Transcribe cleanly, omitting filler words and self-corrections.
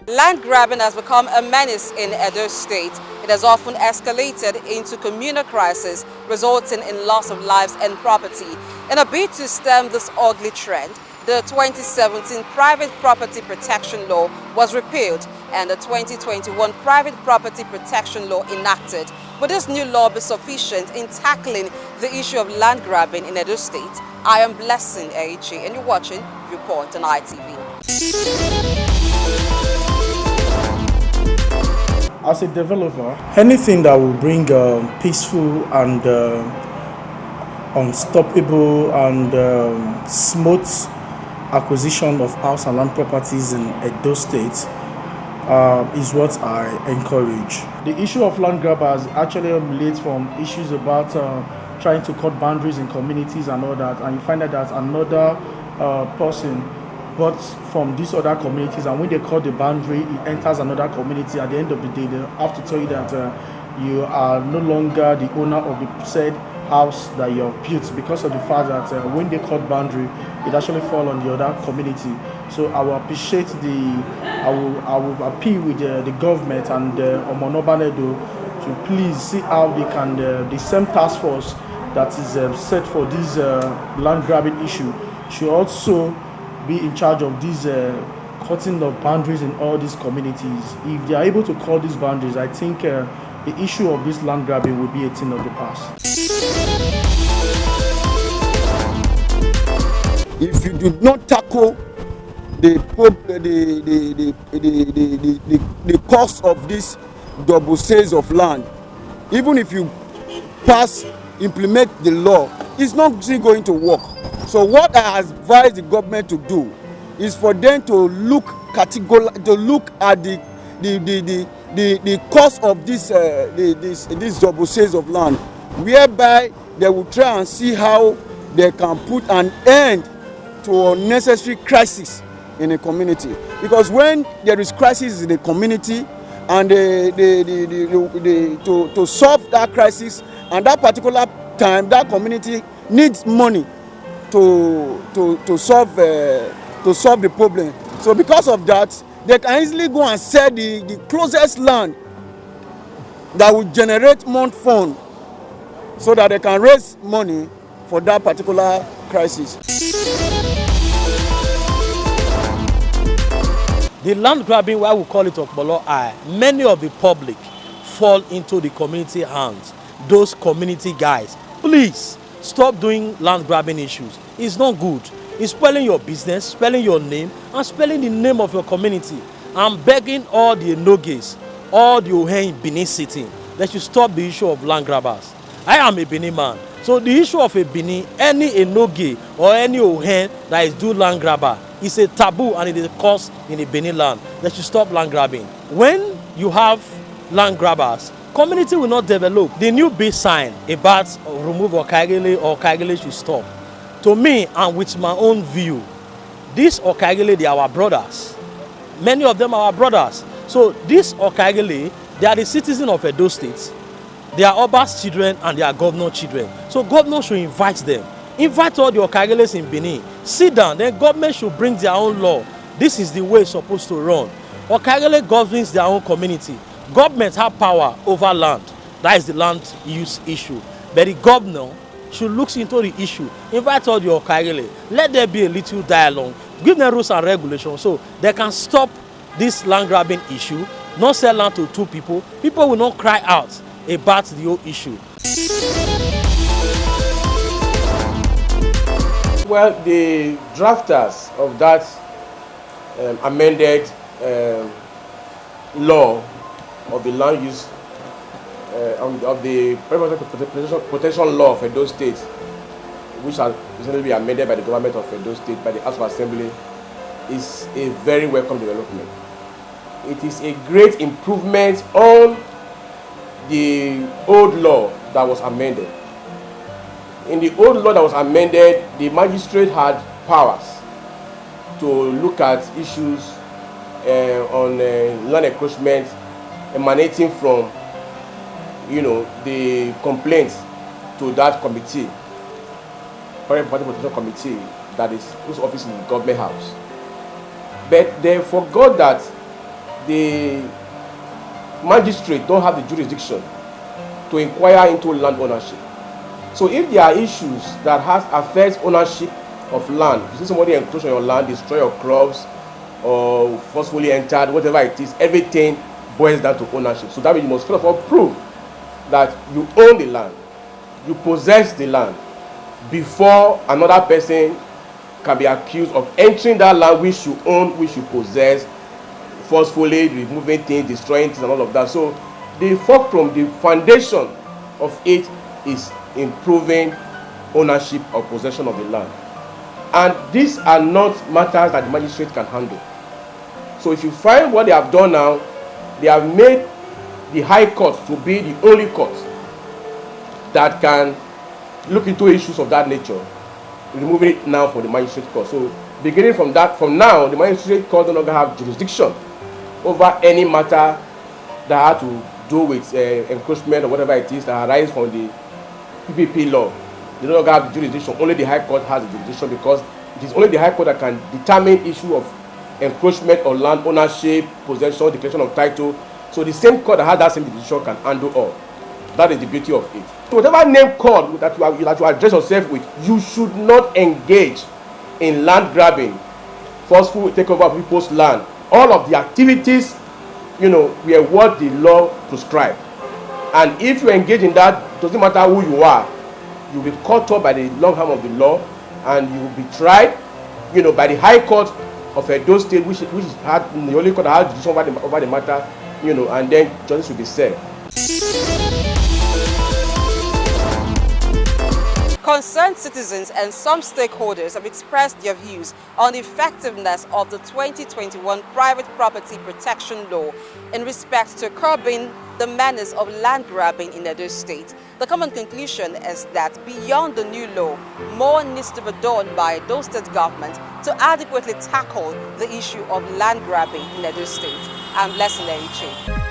Land grabbing has become a menace in Edo State. It has often escalated into communal crisis, resulting in loss of lives and property. In a bid to stem this ugly trend, the 2017 Private Property Protection Law was repealed and the 2021 Private Property Protection Law enacted. Will this new law be sufficient in tackling the issue of land grabbing in Edo State? I am Blessing Aichi and you're watching Report on ITV. As a developer, anything that will bring peaceful and unstoppable and smooth acquisition of house and land properties in Edo State is what I encourage. The issue of land grabbers actually relates from issues about trying to cut boundaries in communities and all that, and you find out that another person but from these other communities, and when they cut the boundary, it enters another community. At the end of the day, they have to tell you that you are no longer the owner of the said house that you have built, because of the fact that when they cut boundary, it actually falls on the other community. So I will appreciate I will appeal with the government and Omonobanedo to please see how they can, the same task force that is set for this land grabbing issue should also be in charge of these cutting of boundaries in all these communities. If they are able to cut these boundaries, I think the issue of this land grabbing will be a thing of the past. If you do not tackle the cost of this double sales of land, even if you implement the law, it's not going to work. So what I advise the government to do is for them to look at the cost of this double sales of land, whereby they will try and see how they can put an end to unnecessary crisis in a community. Because when there is crisis in a community, and to solve that crisis, and that particular time, that community needs money to solve the problem. So because of that, they can easily go and sell the closest land that will generate more fund, so that they can raise money for that particular crisis. The land grabbing, why we call it Okpolo Eye, many of the public fall into the community hands. Those community guys, please stop doing land grabbing issues. It's not good. It's spoiling your business, spelling your name, and spelling the name of your community. I'm begging all the Enoges, all the Ohen in Benin City, that you stop the issue of land grabbers. I am a Benin man. So the issue of a Benin, any Enoge or any Ohen that is do land grabber, is a taboo and it is a cause in the Benin land. That you stop land grabbing. When you have land grabbers, community will not develop. The new base sign about remove Okaigele should stop. To me, and with my own view, these Okaigele, they are our brothers. Many of them are our brothers. So these Okaigele, they are the citizens of Edo State. They are Oba's children and they are governor children. So government should invite them. Invite all the Okaigeles in Benin. Sit down, then government should bring their own law. This is the way it's supposed to run. Okaigele governs their own community. Government have power over land. That is the land use issue. But the governor should look into the issue. Invite all the Okaigele. Let there be a little dialogue. Give them rules and regulations so they can stop this land grabbing issue. Not sell land to two people. People will not cry out about the whole issue. Well, the drafters of that amended law of the land use of the protection law of Edo State, which has recently been amended by the government of Edo State, by the House of Assembly, is a very welcome development. It is a great improvement on the old law that was amended. In the old law that was amended, the magistrate had powers to look at issues on land encroachment emanating from, the complaints to that committee, Private Property Protection Committee, that is whose office is in the government house. But they forgot that the magistrate don't have the jurisdiction to inquire into land ownership. So if there are issues that affect ownership of land, if you see somebody encroach on your land, destroy your crops, or forcefully entered, whatever it is, everything boils down to ownership. So that means you must first of all prove that you own the land, you possess the land, before another person can be accused of entering that land which you own, which you possess, forcefully removing things, destroying things, and all of that. So the fulcrum, the foundation of it is improving ownership or possession of the land. And these are not matters that the magistrate can handle. So if you find what they have done now, they have made the High Court to be the only court that can look into issues of that nature, removing it now from the magistrate court. So beginning from now, the magistrate court no longer have jurisdiction over any matter that had to do with encroachment or whatever it is that arises from the PPP law. They no longer have jurisdiction. Only the High Court has the jurisdiction, because it is only the High Court that can determine issue of encroachment or land ownership, possession, declaration of title. So the same court that has that same jurisdiction can handle all. That is the beauty of it. So whatever name court that you address yourself with, you should not engage in land grabbing, forceful takeover of people's land. All of the activities, were what the law prescribed. And if you engage in that, doesn't matter who you are, you'll be caught up by the long arm of the law, and you will be tried, by the High Court of Edo State, which is the only court that has jurisdiction over the matter, and then justice will be served. Concerned citizens and some stakeholders have expressed their views on the effectiveness of the 2021 Private Property Protection Law in respect to curbing the menace of land grabbing in Edo State. The common conclusion is that beyond the new law, more needs to be done by Edo State government to adequately tackle the issue of land grabbing in Edo State. I'm Blessing Eriche.